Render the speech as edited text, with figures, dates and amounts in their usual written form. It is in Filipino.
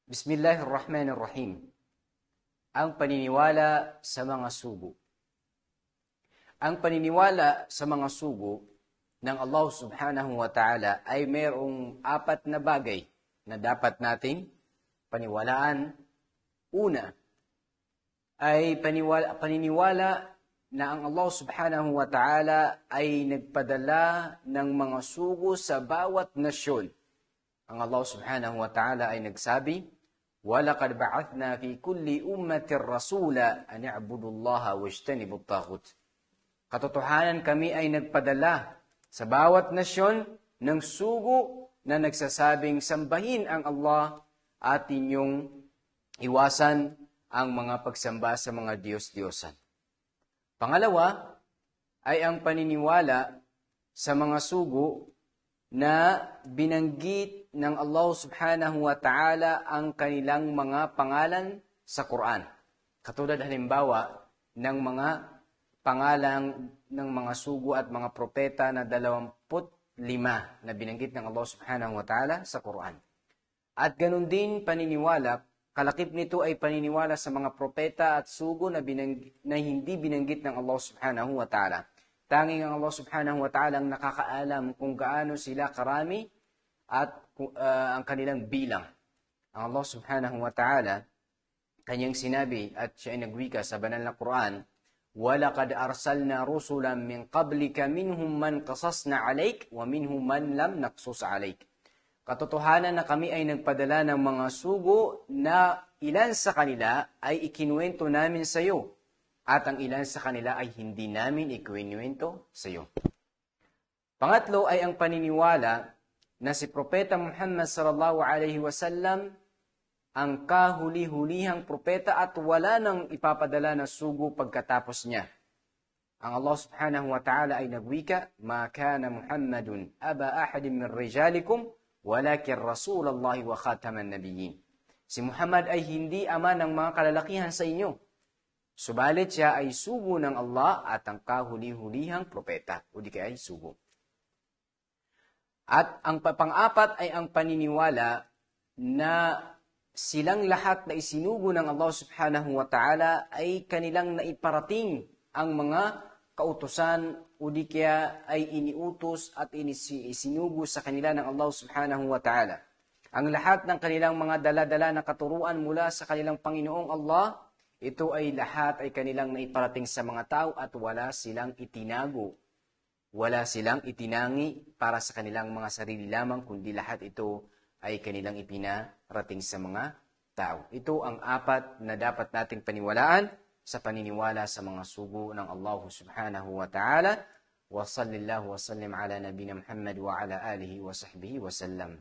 Bismillahirrahmanirrahim. Ang paniniwala sa mga sugo. Ang paniniwala sa mga sugo ng Allah subhanahu wa ta'ala ay mayroong apat na bagay na dapat nating paniwalaan. Una ay paniniwala na ang Allah subhanahu wa ta'ala ay nagpadala ng mga sugo sa bawat nasyon. Ang Allah subhanahu wa ta'ala ay nagsabi, وَلَقَدْ بَعَثْنَا فِي كُلِّ أُمَّةٍ رَسُولًا أَنِ اعْبُدُوا اللَّهَ وَاجْتَنِبُوا الطَّاغُوتَ. Katotohanan, kami ay nagpadala sa bawat nasyon ng sugo na nagsasabing sambahin ang Allah at inyong iwasan ang mga pagsamba sa mga Diyos-Diyosan. Pangalawa ay ang paniniwala sa mga sugo na binanggit ng Allah subhanahu wa ta'ala ang kanilang mga pangalan sa Quran. Katulad halimbawa ng mga pangalan ng mga sugo at mga propeta na 25 na binanggit ng Allah subhanahu wa ta'ala sa Quran. At ganun din paniniwala, kalakip nito ay paniniwala sa mga propeta at sugo na hindi binanggit ng Allah subhanahu wa ta'ala. Tanging ang Allah subhanahu wa ta'ala ang nakakaalam kung gaano sila karami at ang kanilang bilang. Ang Allah subhanahu wa ta'ala, kanyang sinabi at siya ay nagwika sa banal na Quran, وَلَقَدْ أَرْسَلْنَا رُسُلًا مِّن قَبْلِكَ مِنْهُمْ مَنْ قَصَصْنَا عَلَيْكَ وَمِنْهُمْ مَنْ لَمْ نَقْصُصْ عَلَيْكَ. Katotohanan na kami ay nagpadala ng mga sugo na ilan sa kanila ay ikinuwento namin sa iyo. At ang ilan sa kanila ay hindi namin ikinuwento sa iyo. Pangatlo ay ang paniniwala na si Propeta Muhammad sallallahu alaihi wasallam ang kahuli-hulihang propeta at wala nang ipapadala na sugo pagkatapos niya. Ang Allah subhanahu wa ta'ala ay nagwika, "Ma kana Muhammadun aba ahadin min rijalikum, walakin Rasulullahi wa khataman nabiyyin." Si Muhammad ay hindi ama ng mga kalalakihan sa inyo. Subalit siya ay sugo ng Allah at ang kahuli-hulihang propeta, o di kaya ay sugo. At ang pang-apat ay ang paniniwala na silang lahat na isinugo ng Allah subhanahu wa ta'ala ay kanilang naiparating ang mga kautusan o di kaya ay iniutos at isinugo sa kanila ng Allah subhanahu wa ta'ala. Ang lahat ng kanilang mga dala-dala na katuruan mula sa kanilang Panginoong Allah, ito ay lahat ay kanilang naiparating sa mga tao at wala silang itinago. Wala silang itinangi para sa kanilang mga sarili lamang, kundi lahat ito ay kanilang ipinarating sa mga tao. Ito ang apat na dapat nating paniwalaan sa paniniwala sa mga sugo ng Allah subhanahu wa ta'ala. Wa sallallahu wa sallim ala nabina Muhammad wa ala alihi wa sahbihi wa sallam.